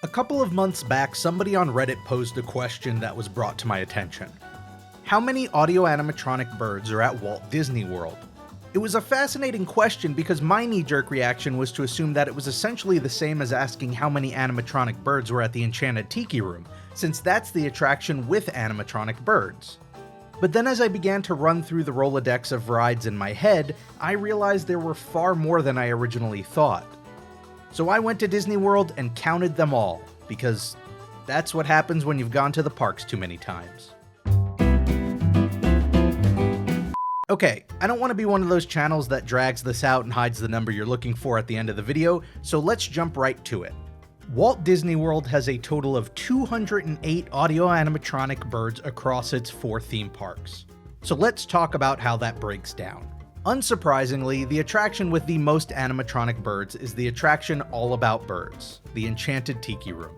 A couple of months back, somebody on Reddit posed a question that was brought to my attention. How many audio-animatronic birds are at Walt Disney World? It was a fascinating question because my knee-jerk reaction was to assume that it was essentially the same as asking how many animatronic birds were at the Enchanted Tiki Room, since that's the attraction with animatronic birds. But then as I began to run through the Rolodex of rides in my head, I realized there were far more than I originally thought. So I went to Disney World and counted them all, because that's what happens when you've gone to the parks too many times. Okay, I don't want to be one of those channels that drags this out and hides the number you're looking for at the end of the video, so let's jump right to it. Walt Disney World has a total of 208 audio-animatronic birds across its 4 theme parks. So let's talk about how that breaks down. Unsurprisingly, the attraction with the most animatronic birds is the attraction all about birds, the Enchanted Tiki Room.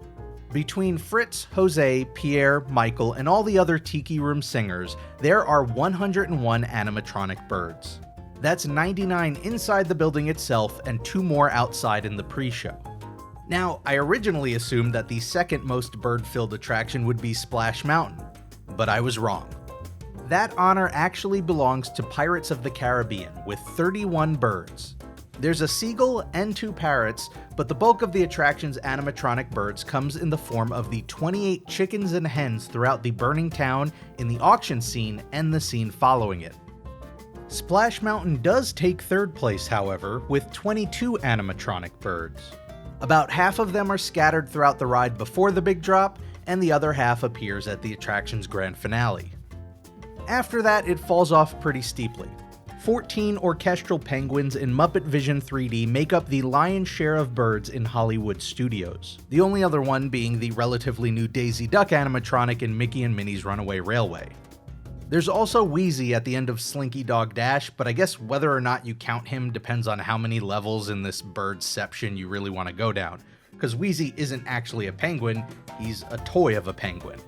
Between Fritz, Jose, Pierre, Michael, and all the other Tiki Room singers, there are 101 animatronic birds. That's 99 inside the building itself and 2 more outside in the pre-show. Now, I originally assumed that the second most bird-filled attraction would be Splash Mountain, but I was wrong. That honor actually belongs to Pirates of the Caribbean, with 31 birds. There's a seagull and 2 parrots, but the bulk of the attraction's animatronic birds comes in the form of the 28 chickens and hens throughout the burning town, in the auction scene, and the scene following it. Splash Mountain does take 3rd place, however, with 22 animatronic birds. About half of them are scattered throughout the ride before the big drop, and the other half appears at the attraction's grand finale. After that, it falls off pretty steeply. 14 orchestral penguins in Muppet Vision 3D make up the lion's share of birds in Hollywood studios, the only other one being the relatively new Daisy Duck animatronic in Mickey and Minnie's Runaway Railway. There's also Wheezy at the end of Slinky Dog Dash, but I guess whether or not you count him depends on how many levels in this birdception you really want to go down, because Wheezy isn't actually a penguin, he's a toy of a penguin.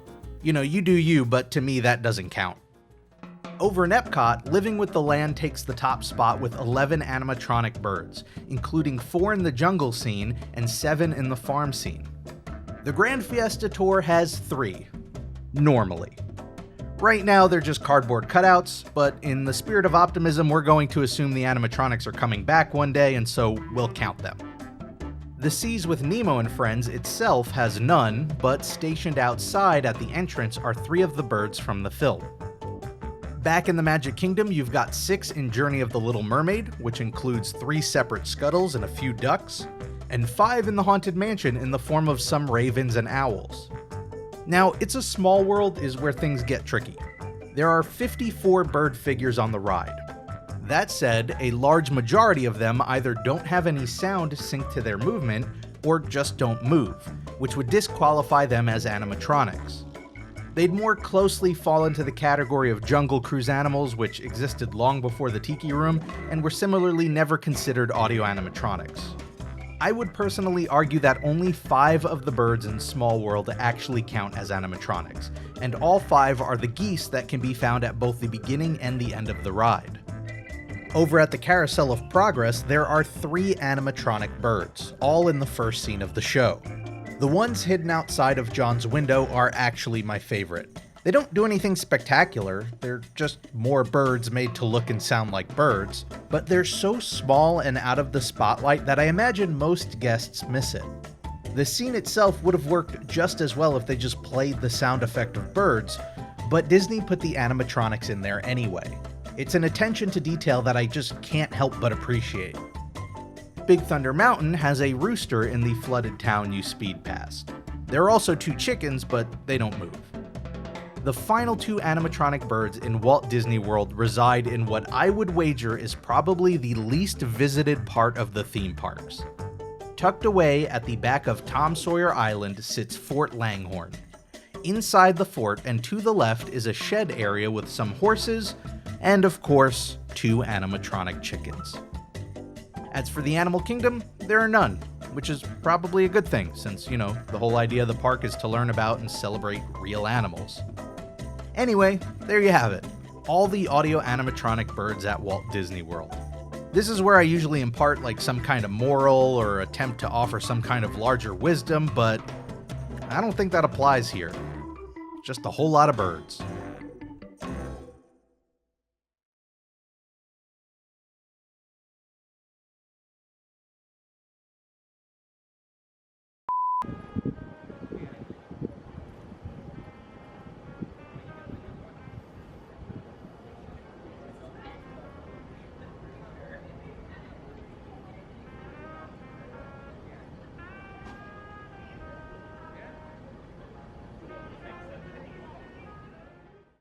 You know, you do you, but to me that doesn't count. Over in Epcot, Living with the Land takes the top spot with 11 animatronic birds, including 4 in the jungle scene and 7 in the farm scene. The Grand Fiesta Tour has 3, normally. Right now they're just cardboard cutouts, but in the spirit of optimism we're going to assume the animatronics are coming back one day, and so we'll count them. The Seas with Nemo and Friends itself has none, but stationed outside at the entrance are 3 of the birds from the film. Back in the Magic Kingdom, you've got 6 in Journey of the Little Mermaid, which includes 3 separate scuttles and a few ducks, and 5 in the Haunted Mansion in the form of some ravens and owls. Now, It's a Small World is where things get tricky. There are 54 bird figures on the ride. That said, a large majority of them either don't have any sound synced to their movement, or just don't move, which would disqualify them as animatronics. They'd more closely fall into the category of Jungle Cruise animals, which existed long before the Tiki Room, and were similarly never considered audio animatronics. I would personally argue that only 5 of the birds in Small World actually count as animatronics, and all 5 are the geese that can be found at both the beginning and the end of the ride. Over at the Carousel of Progress, there are 3 animatronic birds, all in the first scene of the show. The ones hidden outside of John's window are actually my favorite. They don't do anything spectacular, they're just more birds made to look and sound like birds, but they're so small and out of the spotlight that I imagine most guests miss it. The scene itself would have worked just as well if they just played the sound effect of birds, but Disney put the animatronics in there anyway. It's an attention to detail that I just can't help but appreciate. Big Thunder Mountain has a rooster in the flooded town you speed past. There are also 2 chickens, but they don't move. The final 2 animatronic birds in Walt Disney World reside in what I would wager is probably the least visited part of the theme parks. Tucked away at the back of Tom Sawyer Island sits Fort Langhorne. Inside the fort and to the left is a shed area with some horses, and of course, 2 animatronic chickens. As for the Animal Kingdom, there are none, which is probably a good thing since, the whole idea of the park is to learn about and celebrate real animals. Anyway, there you have it. All the audio animatronic birds at Walt Disney World. This is where I usually impart some kind of moral or attempt to offer some kind of larger wisdom, but I don't think that applies here. Just a whole lot of birds.